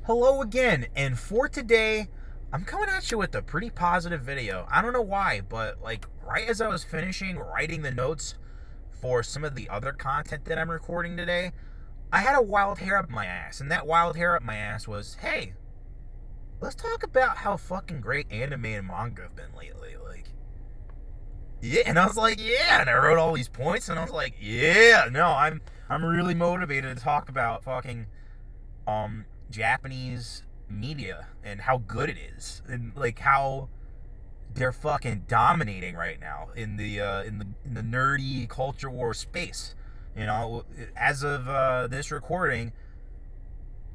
Hello again, and for today, I'm coming at you with a pretty positive video. I don't know why, but like right as I was finishing writing the notes for some of the other content that I'm recording today, I had a wild hair up my ass, and that wild hair up my ass was, hey, let's talk about how fucking great anime and manga have been lately. Like, yeah, and I was like, yeah, and I wrote all these points, and I was like, yeah, no, I'm really motivated to talk about fucking Japanese media and how good it is, and like how they're fucking dominating right now in the nerdy culture war space. You know, as of this recording,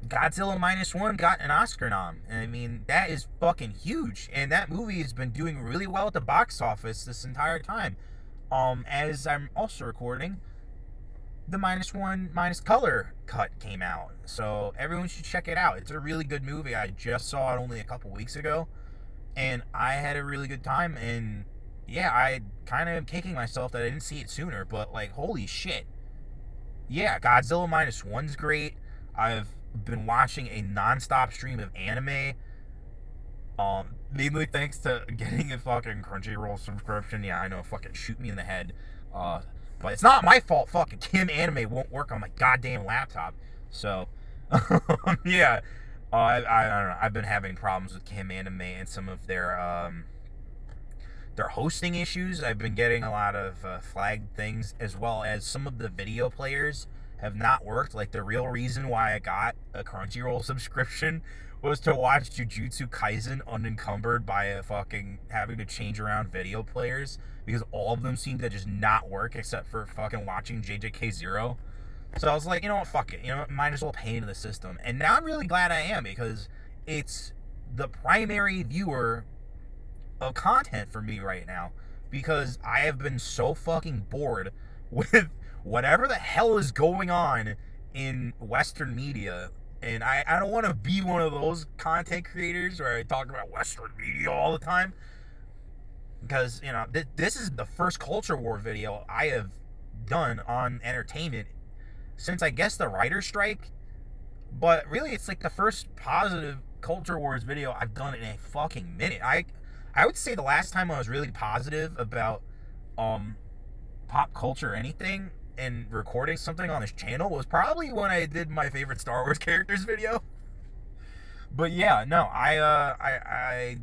Godzilla minus one got an Oscar nom, and I mean that is fucking huge. And that movie has been doing really well at the box office this entire time. As I'm also recording, the minus one minus color cut came out, so everyone should check it out. It's a really good movie. I just saw it only a couple weeks ago, and I had a really good time. And yeah, I kind of am kicking myself that I didn't see it sooner, but like, holy shit, yeah, Godzilla minus one's great. I've been watching a non-stop stream of anime, mainly thanks to getting a fucking Crunchyroll subscription. Yeah, I know, fucking shoot me in the head. But it's not my fault fucking Kim Anime won't work on my goddamn laptop. So, yeah. I don't know. I've been having problems with Kim Anime and some of their hosting issues. I've been getting a lot of flagged things, as well as some of the video players have not worked. Like, the real reason why I got a Crunchyroll subscription was to watch Jujutsu Kaisen unencumbered by a fucking having to change around video players, because all of them seem to just not work except for fucking watching JJK0. So I was like, you know what, fuck it. You know, might as well pay into the system. And now I'm really glad I am, because it's the primary viewer of content for me right now, because I have been so fucking bored with whatever the hell is going on in Western media. And I don't want to be one of those content creators where I talk about Western media all the time, because, you know, this is the first culture war video I have done on entertainment since, I guess, the writer's strike. But really, it's like the first positive culture wars video I've done in a fucking minute. I would say the last time I was really positive about pop culture or anything and recording something on this channel was probably when I did my favorite Star Wars characters video. But yeah, no, I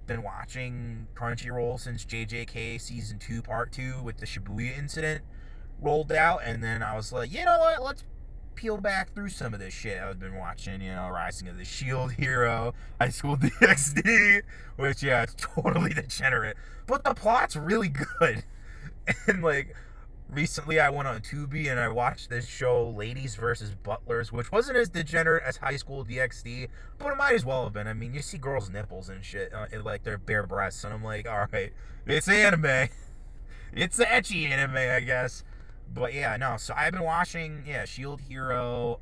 been watching Crunchyroll since JJK Season 2 Part 2 with the Shibuya incident rolled out, and then I was like, you know what, let's peel back through some of this shit. I've been watching, you know, Rising of the Shield Hero, High School DxD, which, yeah, it's totally degenerate, but the plot's really good. And like, recently I went on Tubi and I watched this show, Ladies vs. Butlers, which wasn't as degenerate as High School DxD, but it might as well have been. I mean, you see girls' nipples and shit, and like their bare breasts, and I'm like, alright, it's anime. It's ecchi anime, I guess. But yeah, no, so I've been watching, yeah, Shield Hero,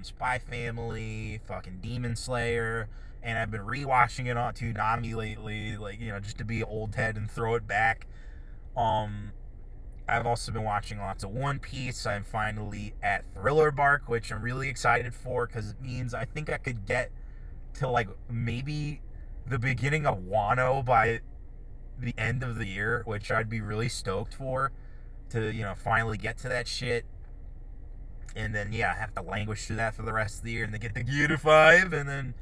Spy Family, fucking Demon Slayer, and I've been rewatching it on Toonami lately, like, you know, just to be old head and throw it back. I've also been watching lots of One Piece. I'm finally at Thriller Bark, which I'm really excited for, because it means I think I could get to, like, maybe the beginning of Wano by the end of the year, which I'd be really stoked for, to, you know, finally get to that shit. And then, yeah, I have to languish through that for the rest of the year, and then get the Gear to 5, and then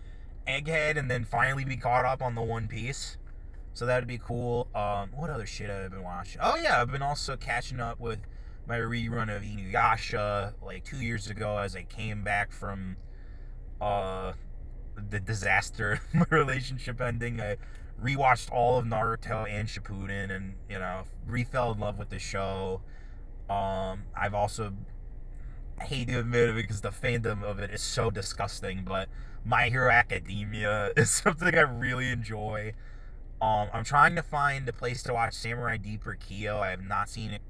Egghead, and then finally be caught up on the One Piece. So that'd be cool. What other shit have I been watching? Oh yeah, I've been also catching up with my rerun of Inuyasha, like 2 years ago, as I came back from the disaster of my relationship ending. I rewatched all of Naruto and Shippuden, and, you know, re-fell in love with the show. I've also, I hate to admit it because the fandom of it is so disgusting, but My Hero Academia is something I really enjoy. I'm trying to find a place to watch Samurai Deeper Kyo. I have not seen it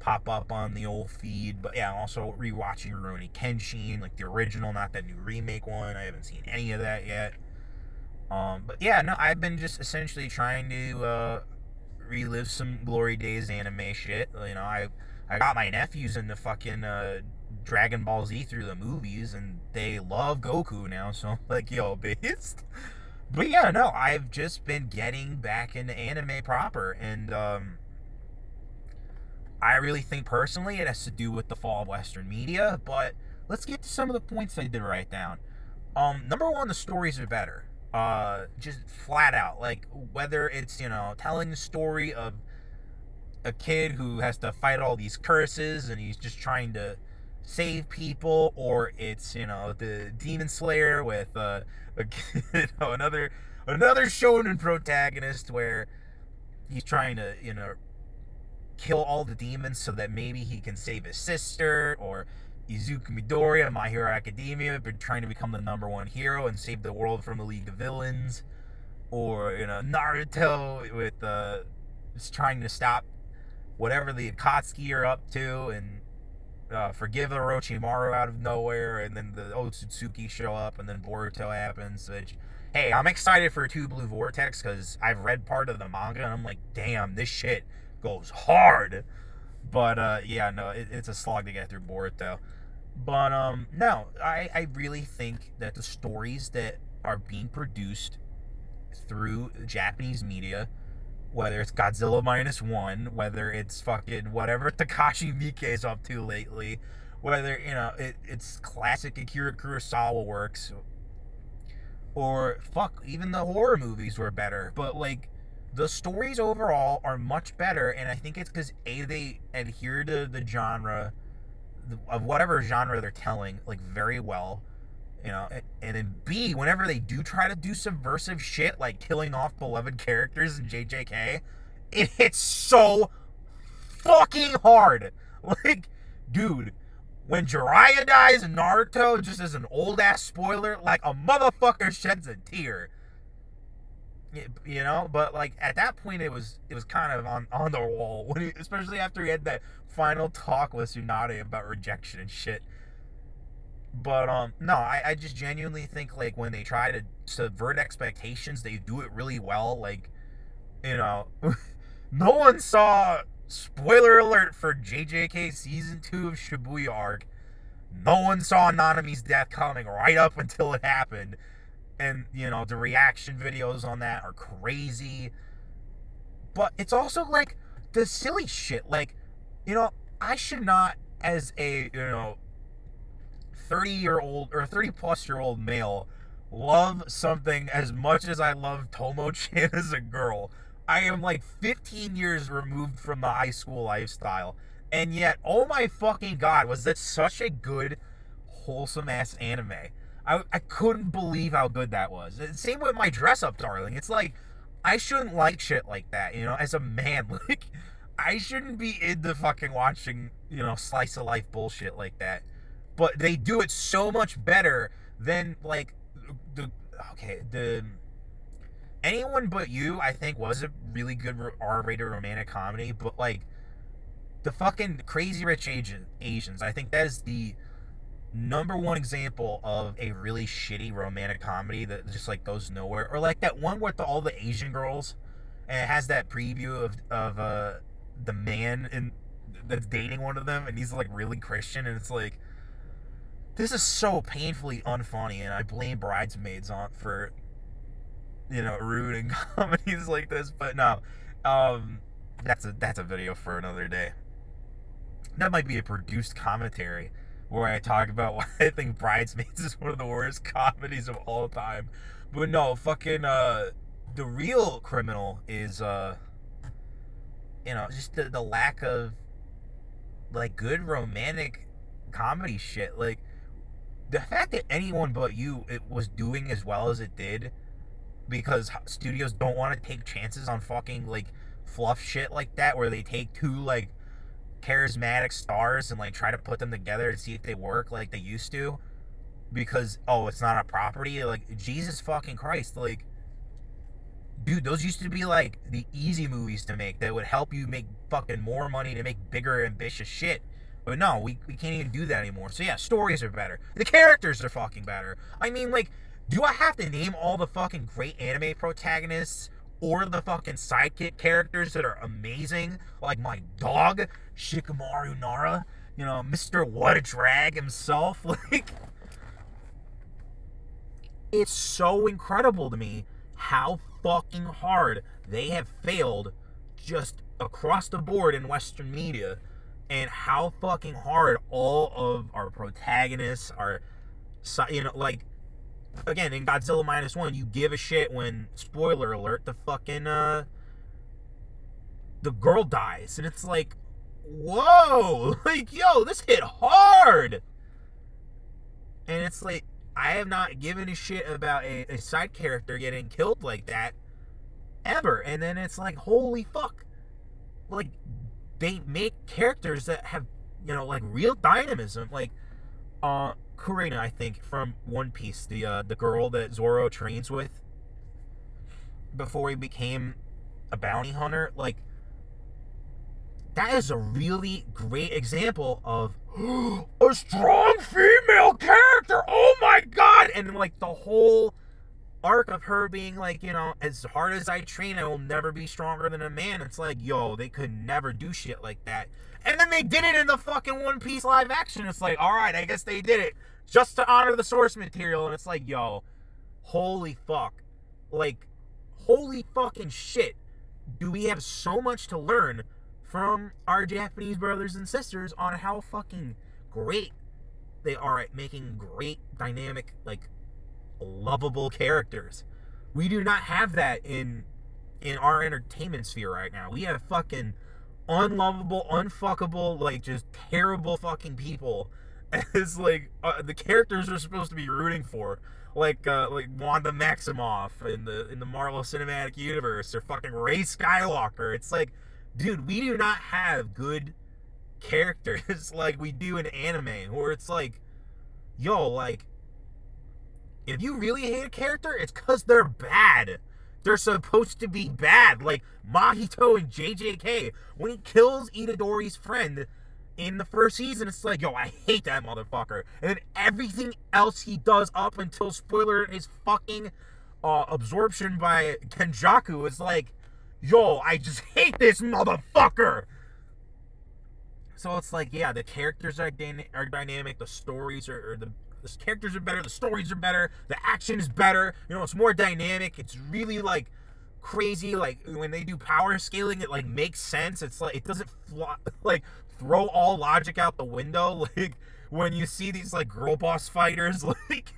pop up on the old feed. But yeah, I'm also rewatching Rurouni Kenshin, like the original, not that new remake one. I haven't seen any of that yet. But yeah, no, I've been just essentially trying to relive some Glory Days anime shit. You know, I got my nephews into fucking Dragon Ball Z through the movies, and they love Goku now, so I'm like, yo, based. But yeah, no, I've just been getting back into anime proper, and I really think personally it has to do with the fall of Western media, but let's get to some of the points I did write down. Number one, the stories are better. Just flat out. Like, whether it's, telling the story of a kid who has to fight all these curses and he's just trying to save people, or it's, the Demon Slayer with, another shonen protagonist where he's trying to, kill all the demons so that maybe he can save his sister, or Izuku Midoriya, My Hero Academia, been trying to become the #1 hero and save the world from the League of Villains, or Naruto with just trying to stop whatever the Akatsuki are up to and forgive Orochimaru out of nowhere, and then the Otsutsuki show up, and then Boruto happens. Which, hey, I'm excited for Two Blue Vortex because I've read part of the manga and I'm like, damn, this shit goes hard. But yeah, no, it's a slog to get through Boruto. But no, I really think that the stories that are being produced through Japanese media, whether it's Godzilla -1, whether it's fucking whatever Takashi Miike is up to lately, whether it's classic Akira Kurosawa works, or fuck, even the horror movies were better. But like, the stories overall are much better, and I think it's because A, they adhere to the genre of whatever genre they're telling, like, very well, and then B, whenever they do try to do subversive shit, like killing off beloved characters in JJK, it hits so fucking hard. Like, dude, when Jiraiya dies in Naruto, just as an old-ass spoiler, like, a motherfucker sheds a tear. But like at that point it was kind of on the wall, when especially after he had that final talk with Tsunade about rejection and shit. But no, I just genuinely think, like, when they try to subvert expectations, they do it really well. Like, no one saw, spoiler alert for JJK season 2 of Shibuya arc, no one saw Nanami's death coming right up until it happened. And, the reaction videos on that are crazy. But it's also, like, the silly shit. Like, I should not, as a, 30-year-old or 30-plus-year-old male, love something as much as I love Tomo-chan as a girl. I am, like, 15 years removed from the high school lifestyle. And yet, oh my fucking god, was that such a good, wholesome-ass anime. I couldn't believe how good that was. Same with My Dress Up Darling. It's like, I shouldn't like shit like that, as a man. Like, I shouldn't be into fucking watching, slice of life bullshit like that. But they do it so much better than, like, the Anyone But You, I think, was a really good R-rated romantic comedy. But, like, the fucking Crazy Rich Asians, I think that is the #1 example of a really shitty romantic comedy that just, like, goes nowhere. Or like that one with all the Asian girls, and it has that preview of the man that's dating one of them, and he's, like, really Christian, and it's like, this is so painfully unfunny, and I blame Bridesmaids for ruining comedies like this. But no, that's a video for another day. That might be a produced commentary where I talk about why I think Bridesmaids is one of the worst comedies of all time. But no, fucking, the real criminal is, just the lack of, like, good romantic comedy shit. Like, the fact that Anyone But You, it was doing as well as it did because studios don't want to take chances on fucking, like, fluff shit like that, where they take two, like, charismatic stars and, like, try to put them together and see if they work like they used to, because, oh, it's not a property. Like, Jesus fucking Christ, like, dude, those used to be, like, the easy movies to make that would help you make fucking more money to make bigger, ambitious shit. But no, we can't even do that anymore. So yeah, stories are better. The characters are fucking better. I mean, like, do I have to name all the fucking great anime protagonists, or the fucking sidekick characters that are amazing, like my dog, Shikamaru Nara, you know, Mr. What a Drag himself. Like, it's so incredible to me how fucking hard they have failed just across the board in Western media, and how fucking hard all of our protagonists are, you know, like, again, in Godzilla -1, you give a shit when, spoiler alert, the fucking, the girl dies, and it's like, whoa, like, yo, this hit hard, and it's like, I have not given a shit about a side character getting killed like that, ever, and then it's like, holy fuck, like, they make characters that have, you know, like, real dynamism, like, Kurina, I think, from One Piece, the girl that Zoro trains with before he became a bounty hunter, like, that is a really great example of a strong female character, oh my god, and, like, the whole arc of her being like, you know, as hard as I train, I will never be stronger than a man. It's like, yo, they could never do shit like that. And then they did it in the fucking One Piece live action. It's like, alright, I guess they did it just to honor the source material. And it's like, yo, holy fuck. Like, holy fucking shit. Do we have so much to learn from our Japanese brothers and sisters on how fucking great they are at making great, dynamic, like, lovable characters. We do not have that in our entertainment sphere right now. We have fucking unlovable, unfuckable, like, just terrible fucking people as, like, the characters are supposed to be rooting for, like Wanda Maximoff in the Marvel Cinematic Universe, or fucking Rey Skywalker. It's like, dude, we do not have good characters like we do in anime, where it's like, yo, like, if you really hate a character, it's because they're bad. They're supposed to be bad. Like Mahito and JJK. When he kills Itadori's friend in the first season, it's like, yo, I hate that motherfucker. And then everything else he does up until, spoiler, his fucking absorption by Kenjaku is like, yo, I just hate this motherfucker. So it's like, yeah, the characters are dynamic. The stories the characters are better, the stories are better, the action is better, you know, it's more dynamic, it's really, like, crazy, like, when they do power scaling, it, like, makes sense, it's like, it doesn't, like, throw all logic out the window, like, when you see these, like, girl boss fighters, like,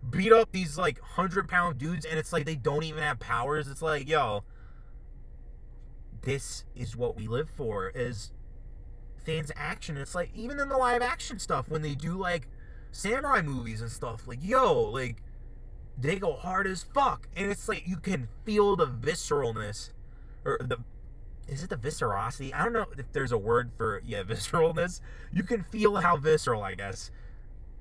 beat up these, like, 100-pound dudes, and it's like, they don't even have powers. It's like, yo, this is what we live for, is fans action. It's like, even in the live action stuff, when they do, like, samurai movies and stuff, like, yo, like, they go hard as fuck, and it's like, you can feel the visceralness, or is it the viscerosity? I don't know if there's a word for, yeah, visceralness. You can feel how visceral, I guess,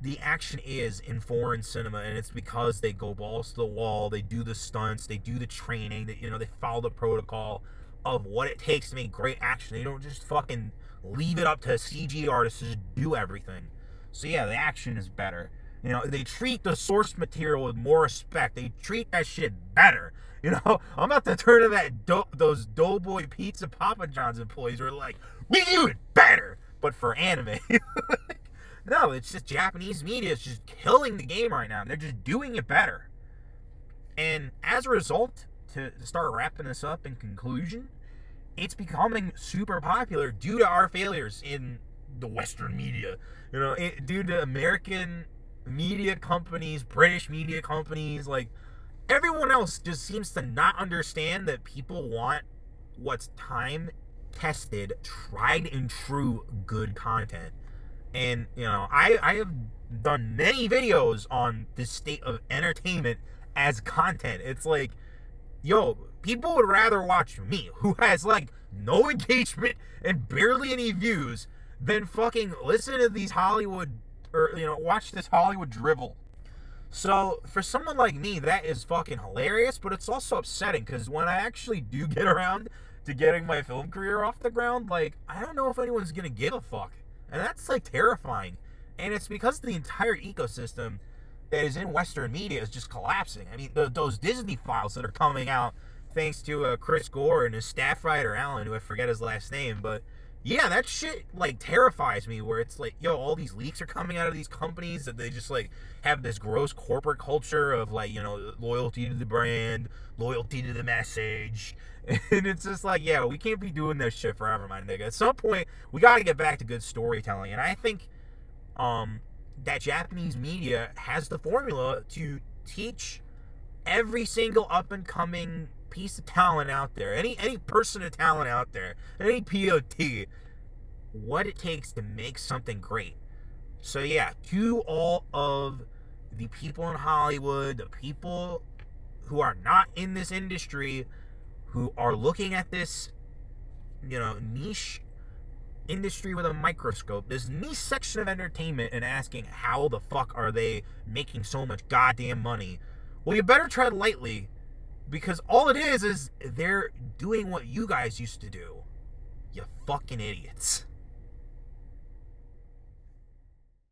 the action is in foreign cinema, and it's because they go balls to the wall, they do the stunts, they do the training, that, you know, they follow the protocol of what it takes to make great action. They don't just fucking leave it up to CG artists to just do everything. So yeah, the action is better. You know, they treat the source material with more respect. They treat that shit better. You know, I'm about to turn to those Doughboy Pizza Papa John's employees who are like, we do it better, but for anime. No, it's just Japanese media is just killing the game right now. They're just doing it better. And as a result, to start wrapping this up in conclusion, it's becoming super popular due to our failures in the Western media. You know, due to American media companies, British media companies, like, everyone else just seems to not understand that people want what's time-tested, tried and true good content. And, you know, I have done many videos on this state of entertainment as content. It's like, yo, people would rather watch me, who has, like, no engagement and barely any views, than fucking listen to these Hollywood, or, you know, watch this Hollywood drivel. So, for someone like me, that is fucking hilarious, but it's also upsetting, because when I actually do get around to getting my film career off the ground, like, I don't know if anyone's gonna give a fuck. And that's, like, terrifying. And it's because the entire ecosystem that is in Western media is just collapsing. I mean, those Disney files that are coming out thanks to Chris Gore and his staff writer Alan, who I forget his last name, but yeah, that shit like terrifies me. Where it's like, yo, all these leaks are coming out of these companies that they just like have this gross corporate culture of like, you know, loyalty to the brand, loyalty to the message, and it's just like, yeah, we can't be doing this shit forever, my nigga. At some point, we got to get back to good storytelling, and I think that Japanese media has the formula to teach every single up and coming piece of talent out there, any person of talent out there, any POT, what it takes to make something great. So yeah, to all of the people in Hollywood, the people who are not in this industry, who are looking at this, you know, niche industry with a microscope, this niche section of entertainment, and asking how the fuck are they making so much goddamn money, well, you better tread lightly, because all it is they're doing what you guys used to do. You fucking idiots.